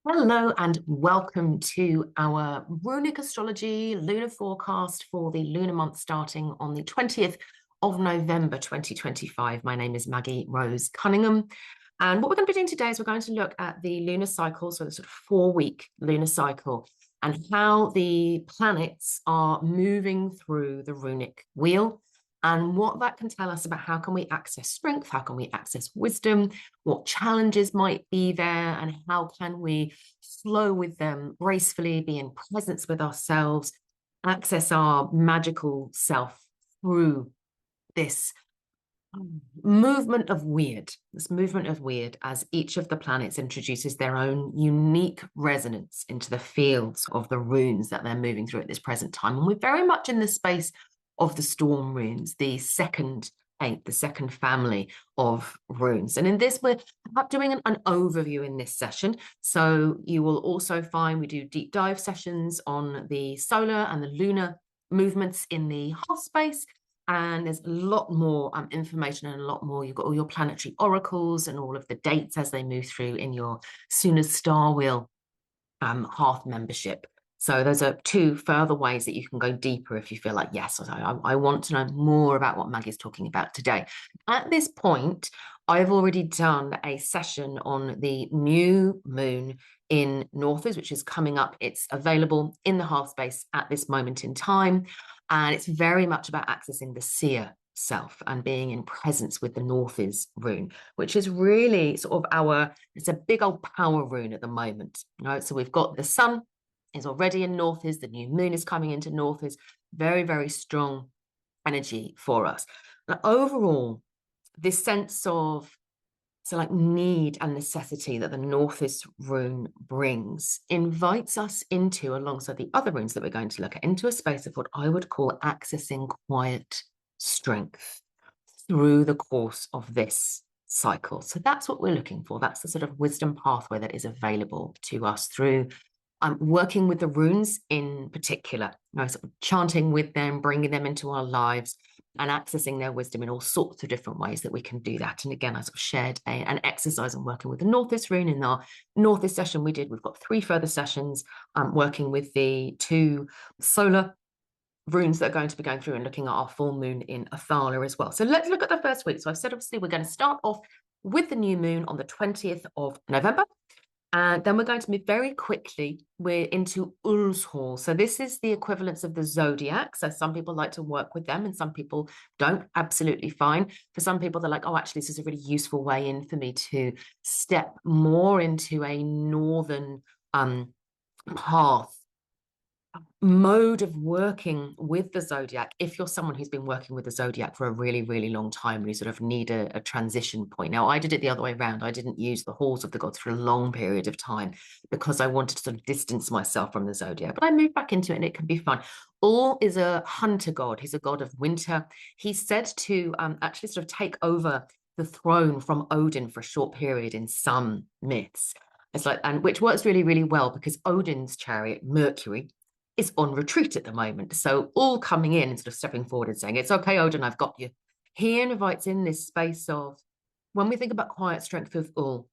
Hello and welcome to our Runic Astrology lunar forecast for the lunar month starting on the 20th of November 2025. My name is Maggie Rose Cunningham. And what we're going to be doing today is we're going to look at the lunar cycle, so the sort of 4-week lunar cycle, and how the planets are moving through the runic wheel and what that can tell us about how can we access strength, how can we access wisdom, what challenges might be there, and how can we flow with them gracefully, be in presence with ourselves, access our magical self through this this movement of weird, as each of the planets introduces their own unique resonance into the fields of the runes that they're moving through at this present time. And we're very much in the space of the storm runes, the second eight, the second family of runes. And in this, we're doing an overview in this session. So you will also find we do deep dive sessions on the solar and the lunar movements in the half space. And there's a lot more information and a lot more. You've got all your planetary oracles and all of the dates as they move through in your Sunna Star Wheel Hearth membership. So those are two further ways that you can go deeper if you feel like, yes, I want to know more about what Maggie's talking about today. At this point, I've already done a session on the new moon in Nauthiz, which is coming up. It's available in the half space at this moment in time. And it's very much about accessing the Seer self and being in presence with the Nauthiz rune, which is really sort of it's a big old power rune at the moment, right? So we've got the sun is already in Nauthiz, the new moon is coming into Nauthiz, very, very strong energy for us. Now, overall, this sense of need and necessity that the Nauthiz rune brings invites us into, alongside the other runes that we're going to look at, into a space of what I would call accessing quiet strength through the course of this cycle. So that's what we're looking for. That's the sort of wisdom pathway that is available to us through working with the runes in particular, sort of chanting with them, bringing them into our lives, and accessing their wisdom in all sorts of different ways that we can do that. And again, I sort of shared an exercise on working with the Nauthiz rune in our Nauthiz session we did. We've got 3 further sessions working with the 2 solar runes that are going to be going through and looking at our full moon in Ullr as well. So let's look at the first week. So I've said, obviously, we're going to start off with the new moon on the 20th of November. And then we're going to move very quickly. We're into Ullr. So this is the equivalence of the zodiac. So some people like to work with them and some people don't. Absolutely fine. For some people, they're like, oh, actually, this is a really useful way in for me to step more into a northern path mode of working with the zodiac. If you're someone who's been working with the zodiac for a really, really long time and you sort of need a transition point. Now, I did it the other way around. I didn't use the halls of the gods for a long period of time because I wanted to sort of distance myself from the zodiac, but I moved back into it and it can be fun. Ullr is a hunter god. He's a god of winter. He's said to actually sort of take over the throne from Odin for a short period in some myths. It's like, and which works really, really well because Odin's chariot, Mercury, is on retreat at the moment. So all coming in and sort of stepping forward and saying, it's okay, Odin, I've got you. He invites in this space of, when we think about quiet strength of Ullr,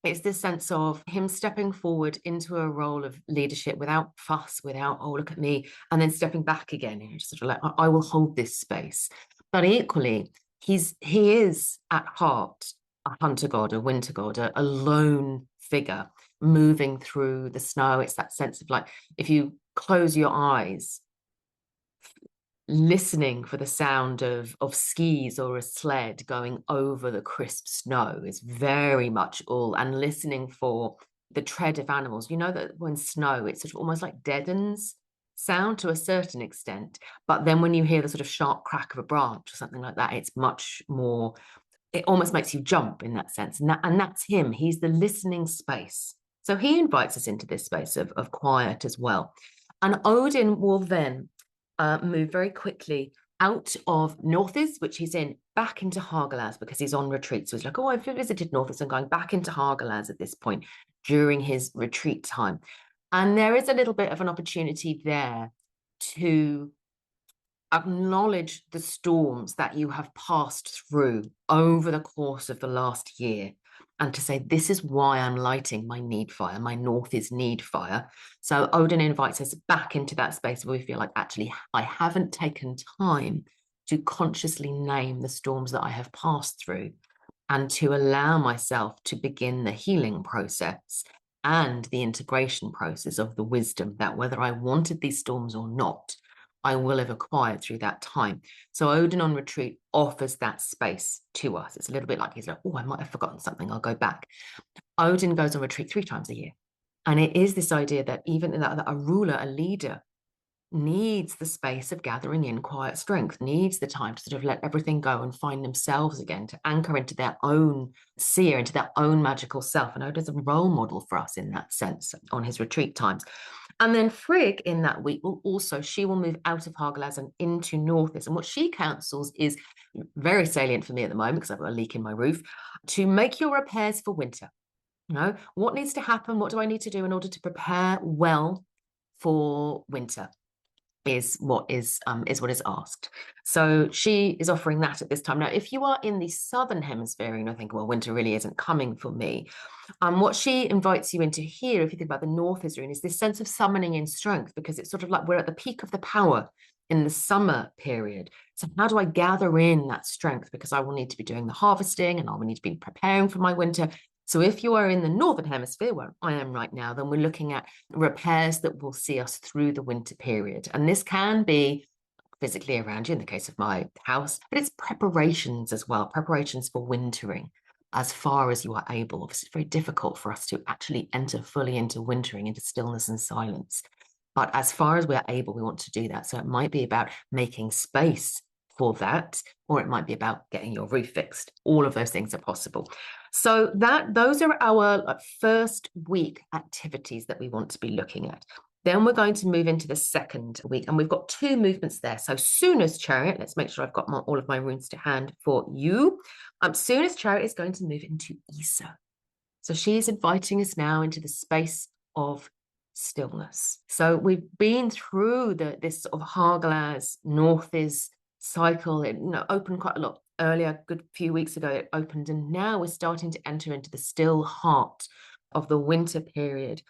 it's this sense of him stepping forward into a role of leadership without fuss, without, oh, look at me, and then stepping back again. And just sort of like, I will hold this space. But equally, he is at heart a hunter god, a winter god, a lone figure moving through the snow. It's that sense of like, if you close your eyes, listening for the sound of skis or a sled going over the crisp snow is very much Ullr, and listening for the tread of animals. You know that when snow, it sort of almost like deadens sound to a certain extent, but then when you hear the sort of sharp crack of a branch or something like that, it's much more, it almost makes you jump in that sense. And that's him. He's the listening space. So he invites us into this space of quiet as well. And Odin will then move very quickly out of Nauthiz, which he's in, back into Hagalaz because he's on retreat. So he's like, oh, I've visited Nauthiz and going back into Hagalaz at this point during his retreat time. And there is a little bit of an opportunity there to acknowledge the storms that you have passed through over the course of the last year and to say, this is why I'm lighting my need fire, my Nauthiz need fire. So Odin invites us back into that space where we feel like, actually, I haven't taken time to consciously name the storms that I have passed through, and to allow myself to begin the healing process and the integration process of the wisdom that, whether I wanted these storms or not, I will have acquired through that time. So Odin on retreat offers that space to us. It's a little bit like he's like, oh, I might have forgotten something, I'll go back. Odin goes on retreat 3 times a year. And it is this idea that even that a ruler, a leader, needs the space of gathering in quiet strength, needs the time to sort of let everything go and find themselves again, to anchor into their own seer, into their own magical self. And Odin's a role model for us in that sense on his retreat times. And then Frigg in that week will also, she will move out of Hagalaz and into Nauthiz. And what she counsels is very salient for me at the moment, because I've got a leak in my roof, to make your repairs for winter. You know, what needs to happen? What do I need to do in order to prepare well for winter? Is what is asked. So she is offering that at this time. Now, if you are in the southern hemisphere and I think, well, winter really isn't coming for me, what she invites you into here, if you think about the Nauthiz rune, is this sense of summoning in strength, because it's sort of like we're at the peak of the power in the summer period. So how do I gather in that strength? Because I will need to be doing the harvesting and I will need to be preparing for my winter. So if you are in the northern hemisphere, where I am right now, then we're looking at repairs that will see us through the winter period. And this can be physically around you in the case of my house, but it's preparations as well, preparations for wintering as far as you are able. Obviously, it's very difficult for us to actually enter fully into wintering, into stillness and silence. But as far as we're able, we want to do that. So it might be about making space for that, or it might be about getting your roof fixed. All of those things are possible. So those are our first week activities that we want to be looking at. Then we're going to move into the second week, and we've got 2 movements there. So Sunna's chariot, let's make sure I've got all of my runes to hand for you. Sunna's chariot is going to move into Isa. So she's inviting us now into the space of stillness. So we've been through this sort of Hagalaz, Nauthiz cycle. It opened quite a lot earlier, a good few weeks ago it opened, and now we're starting to enter into the still heart of the winter period,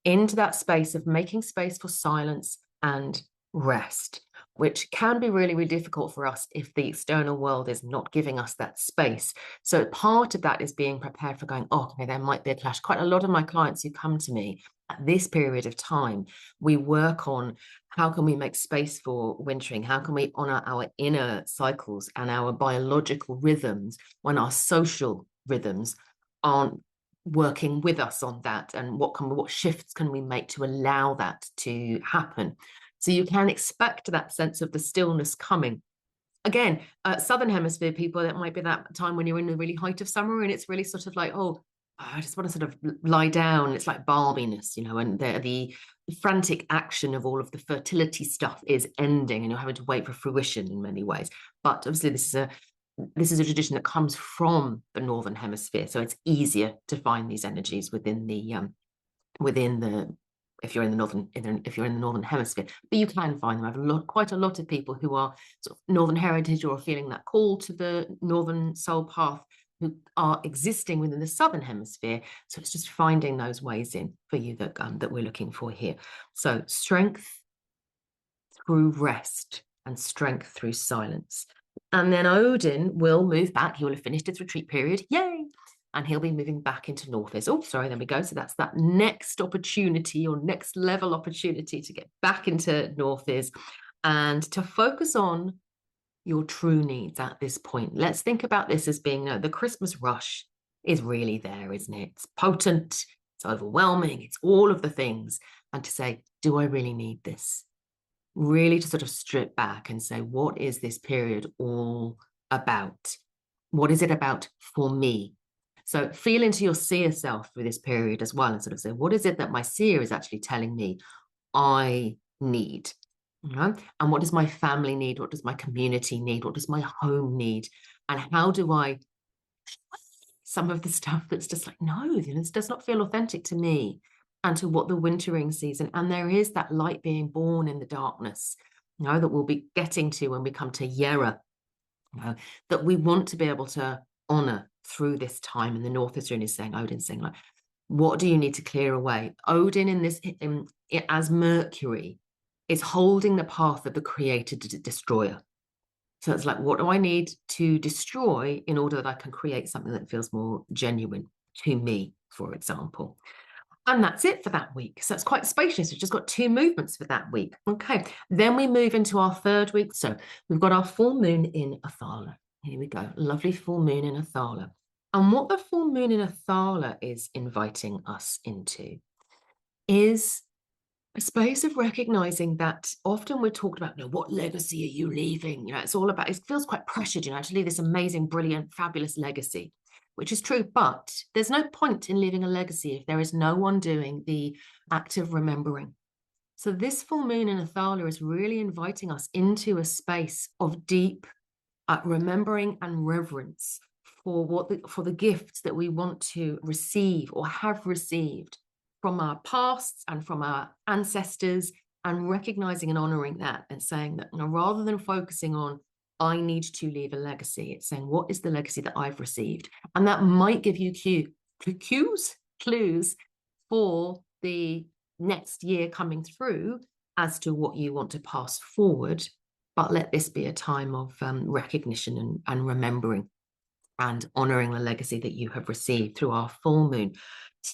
into that space of making space for silence and rest, which can be really, really difficult for us if the external world is not giving us that space. So part of that is being prepared for going, oh, okay, there might be a clash. Quite a lot of my clients who come to me at this period of time, we work on how can we make space for wintering? How can we honor our inner cycles and our biological rhythms when our social rhythms aren't working with us on that? And what shifts can we make to allow that to happen? So you can expect that sense of the stillness coming. Again, Southern Hemisphere people, it might be that time when you're in the really height of summer and it's really sort of like, oh, I just want to sort of lie down. It's like balminess, and the frantic action of all of the fertility stuff is ending and you're having to wait for fruition in many ways. But obviously this is a tradition that comes from the Northern Hemisphere. So it's easier to find these energies within the if you're in the northern hemisphere, but you can find them. I have quite a lot of people who are sort of northern heritage or feeling that call to the northern soul path, who are existing within the southern hemisphere. So it's just finding those ways in for you that we're looking for here. So strength through rest and strength through silence. And then Odin will move back. He will have finished his retreat period. Yay! And he'll be moving back into Nauthiz. Oh, sorry, there we go. So that's that next opportunity or next level opportunity to get back into Nauthiz and to focus on your true needs at this point. Let's think about this as being, the Christmas rush is really there, isn't it? It's potent, it's overwhelming, it's all of the things. And to say, do I really need this? Really to sort of strip back and say, what is this period all about? What is it about for me? So feel into your seer self through this period as well and sort of say, what is it that my seer is actually telling me I need? And what does my family need? What does my community need? What does my home need? And how do I, some of the stuff that's just like, no, this does not feel authentic to me and to what the wintering season. And there is that light being born in the darkness, that we'll be getting to when we come to Yera, that we want to be able to honor through this time. And the Nauthiz rune is saying, Odin's saying, like, what do you need to clear away? Odin as Mercury is holding the path of the creator to destroyer. So it's like, what do I need to destroy in order that I can create something that feels more genuine to me, for example? And that's it for that week. So it's quite spacious. We've just got 2 movements for that week. Okay. Then we move into our 3rd week. So we've got our full moon in Athala. Here we go. Lovely full moon in Athala. And what the full moon in Athala is inviting us into is a space of recognizing that often we're talking about, what legacy are you leaving? It's all about, it feels quite pressured, to leave this amazing, brilliant, fabulous legacy, which is true. But there's no point in leaving a legacy if there is no one doing the act of remembering. So this full moon in Athala is really inviting us into a space of deep remembering and reverence for the gifts that we want to receive or have received from our pasts and from our ancestors, and recognizing and honoring that and saying that, rather than focusing on, I need to leave a legacy, it's saying, what is the legacy that I've received? And that might give you clues for the next year coming through as to what you want to pass forward. But let this be a time of recognition and remembering and honoring the legacy that you have received through our full moon.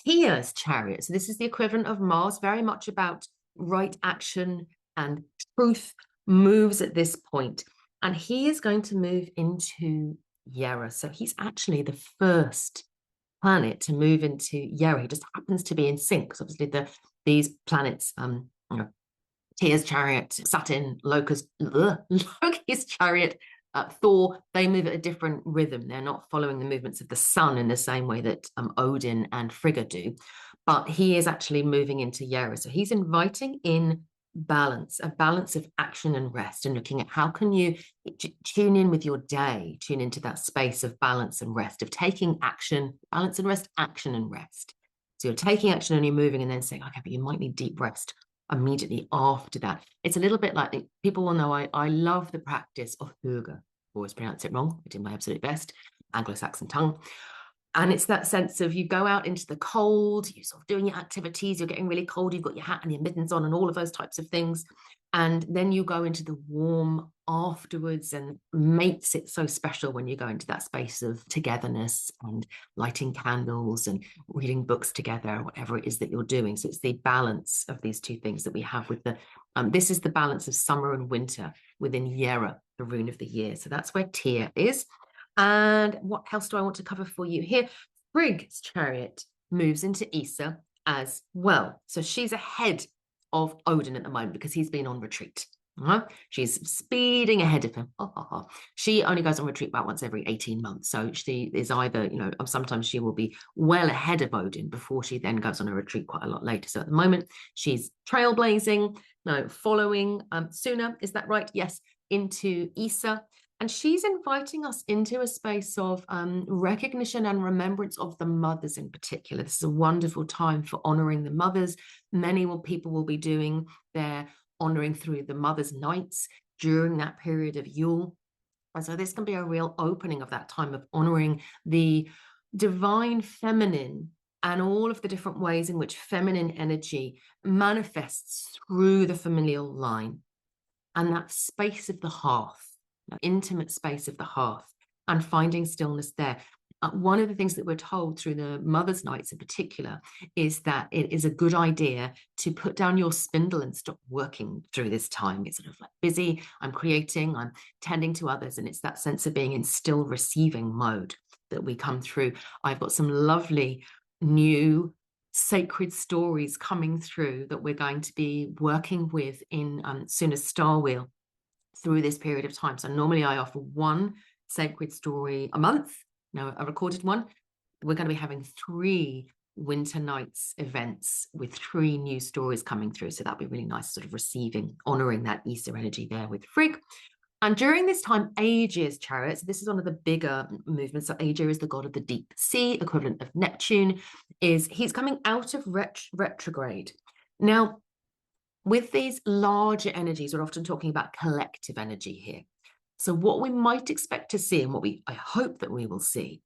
Tyr's chariot. So this is the equivalent of Mars, very much about right action and truth moves at this point. And he is going to move into Yera. So he's actually the first planet to move into Yera. He just happens to be in sync, because obviously these planets, Tyr's chariot, Saturn, Loki's chariot, Thor, they move at a different rhythm. They're not following the movements of the sun in the same way that Odin and Frigg do, but he is actually moving into Yera. So he's inviting in balance, a balance of action and rest, and looking at how can you tune in with your day, tune into that space of balance and rest, of taking action, balance and rest, action and rest. So you're taking action and you're moving, and then saying, okay, but you might need deep rest immediately after that. It's a little bit like, people will know I love the practice of hygge. Always pronounce it wrong. I did my absolute best. Anglo-Saxon tongue. And it's that sense of, you go out into the cold, you're sort of doing your activities, you're getting really cold, you've got your hat and your mittens on and all of those types of things. And then you go into the warm afterwards, and makes it so special when you go into that space of togetherness and lighting candles and reading books together, whatever it is that you're doing. So it's the balance of these 2 things that we have with the, this is the balance of summer and winter within Yera, the rune of the year. So that's where Tyr is. And what else do I want to cover for you here? Frigg's chariot moves into Issa as well. So she's ahead of Odin at the moment because he's been on retreat. She's speeding ahead of him. She only goes on retreat about once every 18 months. So she is either, sometimes she will be well ahead of Odin before she then goes on a retreat quite a lot later. So at the moment, she's trailblazing, following Sunna, is that right? Yes, into Issa. And she's inviting us into a space of recognition and remembrance of the mothers in particular. This is a wonderful time for honoring the mothers. Many people will be doing their honoring through the mothers' nights during that period of Yule. And so this can be a real opening of that time of honoring the divine feminine and all of the different ways in which feminine energy manifests through the familial line, and that space of the hearth, that intimate space of the hearth, and finding stillness there. One of the things that we're told through the Mother's Nights in particular is that it is a good idea to put down your spindle and stop working through this time. It's sort of like busy, I'm creating, I'm tending to others, and it's that sense of being in still receiving mode that we come through. I've got some lovely new sacred stories coming through that we're going to be working with in Sunna's Star Wheel through this period of time. So normally I offer 1 sacred story a month. Now, a recorded one. We're going to be having 3 Winter Nights events with 3 new stories coming through. So that'll be really nice, sort of receiving, honoring that Easter energy there with Frigg. And during this time, Aegir's chariot, so this is one of the bigger movements. So Aegir is the god of the deep sea, equivalent of Neptune, he's coming out of retrograde. Now, with these larger energies, we're often talking about collective energy here. So what we might expect to see, and what I hope that we will see,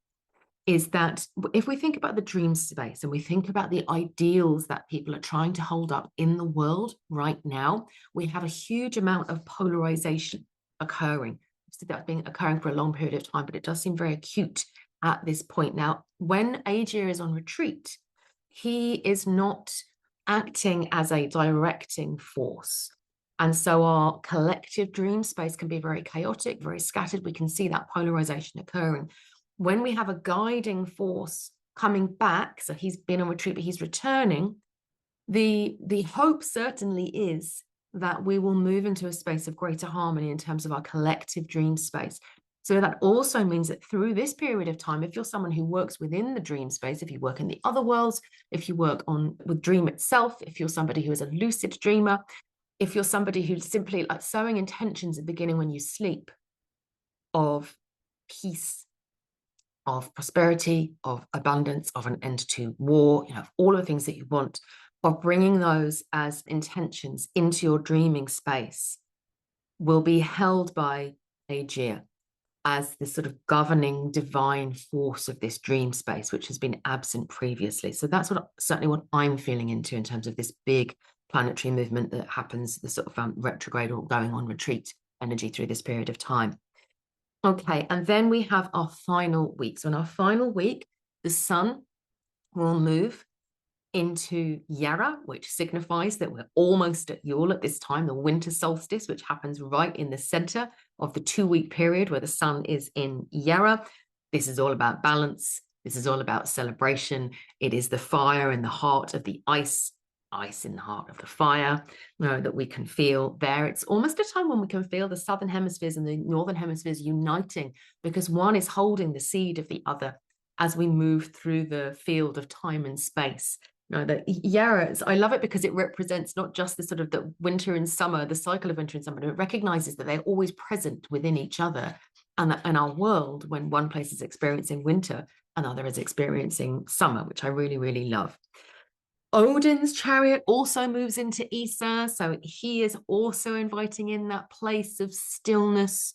is that if we think about the dream space and we think about the ideals that people are trying to hold up in the world right now, we have a huge amount of polarization occurring. That's been occurring for a long period of time, but it does seem very acute at this point. Now, when Aegir is on retreat, he is not acting as a directing force. And so our collective dream space can be very chaotic, very scattered. We can see that polarization occurring. When we have a guiding force coming back, so he's been on retreat, but he's returning, the hope certainly is that we will move into a space of greater harmony in terms of our collective dream space. So that also means that through this period of time, if you're someone who works within the dream space, if you work in the other worlds, if you work with dream itself, if you're somebody who is a lucid dreamer, if you're somebody who's simply like sowing intentions at the beginning when you sleep of peace, of prosperity, of abundance, of an end to war, all of the things that you want, of bringing those as intentions into your dreaming space will be held by Aegir as the sort of governing divine force of this dream space, which has been absent previously. So that's certainly what I'm feeling into in terms of this big planetary movement that happens, the sort of retrograde or going on retreat energy through this period of time. Okay, and then we have our final week. So in our final week, the sun will move into Yarra, which signifies that we're almost at Yule at this time, the winter solstice, which happens right in the center of the 2-week period where the sun is in Yarra. This is all about balance. This is all about celebration. It is the fire in the heart of the ice in the heart of the fire, that we can feel there. It's almost a time when we can feel the southern hemispheres and the northern hemispheres uniting, because one is holding the seed of the other as we move through the field of time and space. The Yarra, I love it because it represents not just the sort of the winter and summer, the cycle of winter and summer, but it recognizes that they're always present within each other. And in our world, when one place is experiencing winter, another is experiencing summer, which I really, really love. Odin's chariot also moves into Isar, so he is also inviting in that place of stillness,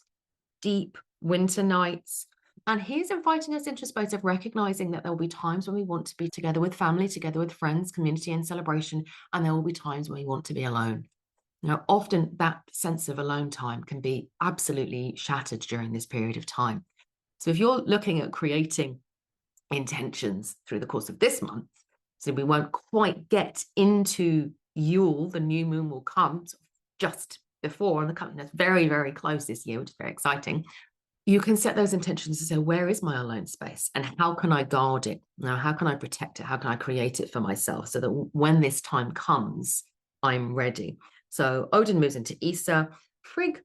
deep winter nights. And he's inviting us into a space of recognizing that there will be times when we want to be together with family, together with friends, community, and celebration, and there will be times when we want to be alone. Now, often that sense of alone time can be absolutely shattered during this period of time. So if you're looking at creating intentions through the course of this month, so we won't quite get into Yule, the new moon will come just before, and the coming that's very, very close this year, which is very exciting. You can set those intentions to say, where is my alone space and how can I guard it? Now, how can I protect it? How can I create it for myself so that when this time comes, I'm ready? So Odin moves into Isar. Frigg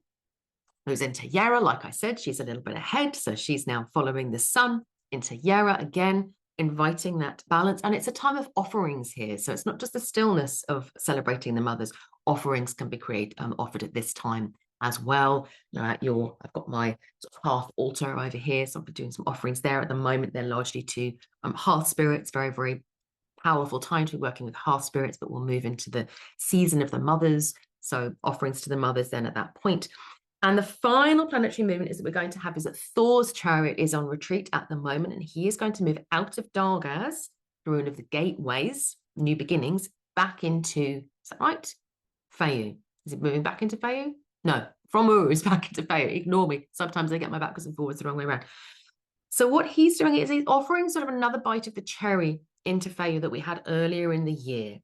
moves into Yarra. Like I said, she's a little bit ahead. So she's now following the sun into Yarra again, inviting that balance. And it's a time of offerings here. So it's not just the stillness of celebrating the mothers. Offerings can be offered at this time as well. I've got my sort of hearth altar over here, so I'm doing some offerings there. At the moment, they're largely to hearth spirits. Very, very powerful time to be working with hearth spirits, but we'll move into the season of the mothers. So offerings to the mothers then at that point. And the final planetary movement is that we're going to have is that Thor's chariot is on retreat at the moment, and he is going to move out of Dargaz, the rune of the gateways, new beginnings, back into, is that right? Fayu. Is it moving back into Fayu? No, from Uruz back into Fayu. Ignore me. Sometimes I get my backwards and forwards the wrong way around. So what he's doing is he's offering sort of another bite of the cherry into Fayu that we had earlier in the year.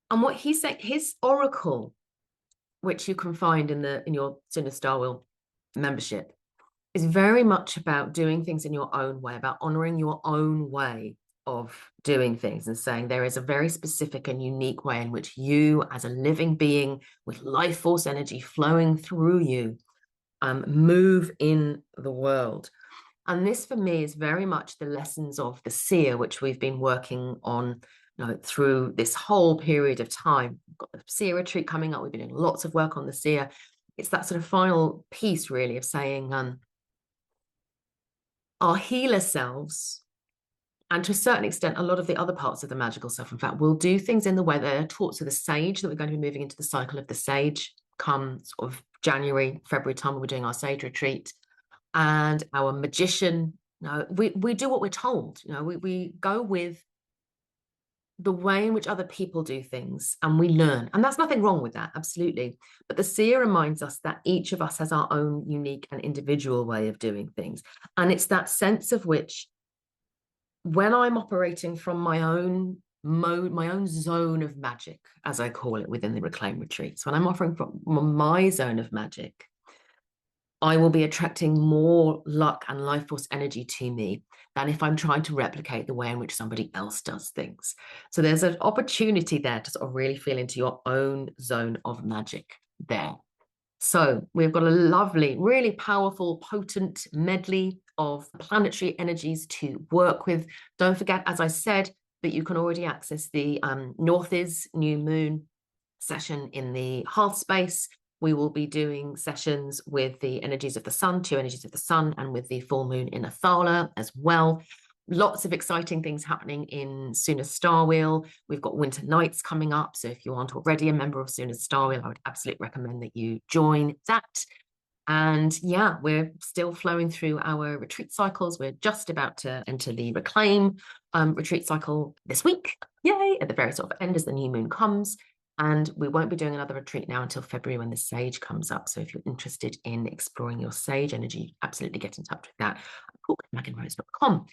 And what he's saying, his oracle, which you can find in your Sunna Star Wheel membership, is very much about doing things in your own way, about honoring your own way of doing things and saying there is a very specific and unique way in which you, as a living being with life force energy flowing through you, move in the world. And this for me is very much the lessons of the Seer, which we've been working on through this whole period of time. We've got the Seer retreat coming up. We've been doing lots of work on the Seer. It's that sort of final piece really of saying our healer selves, and to a certain extent, a lot of the other parts of the magical self, in fact, will do things in the way they're taught to the sage, that we're going to be moving into the cycle of the sage come sort of January, February time when we're doing our sage retreat. And our magician No, we do what we're told. You know, we go with the way in which other people do things and we learn. And that's nothing wrong with that, absolutely. But the seer reminds us that each of us has our own unique and individual way of doing things. And it's that sense of which, when I'm operating from my own mode, my own zone of magic, as I call it within the Reclaim retreats, when I'm offering from my zone of magic, I will be attracting more luck and life force energy to me than if I'm trying to replicate the way in which somebody else does things. So there's an opportunity there to sort of really feel into your own zone of magic there. So we've got a lovely, really powerful, potent medley of planetary energies to work with. Don't forget, as I said, that you can already access the Nauthiz new moon session in the hearth space. We will be doing sessions with the energies of the sun, 2 energies of the sun, and with the full moon in Ullr as well. Lots of exciting things happening in Sunna's Star Wheel. We've got winter nights coming up. So if you aren't already a member of Sunna's Star Wheel, I would absolutely recommend that you join that. And yeah, we're still flowing through our retreat cycles. We're just about to enter the Reclaim retreat cycle this week. Yay! At the very sort of end as the new moon comes. And we won't be doing another retreat now until February when the Sage comes up. So if you're interested in exploring your Sage energy, absolutely get in touch with that. MagginRose.com.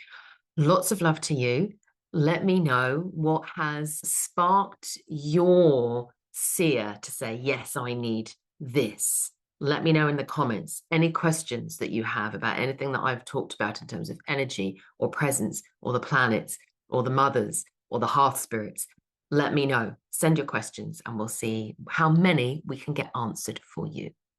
Lots of love to you. Let me know what has sparked your seer to say, yes, I need this. Let me know in the comments any questions that you have about anything that I've talked about in terms of energy or presence or the planets or the mothers or the hearth spirits. Let me know. Send your questions and we'll see how many we can get answered for you.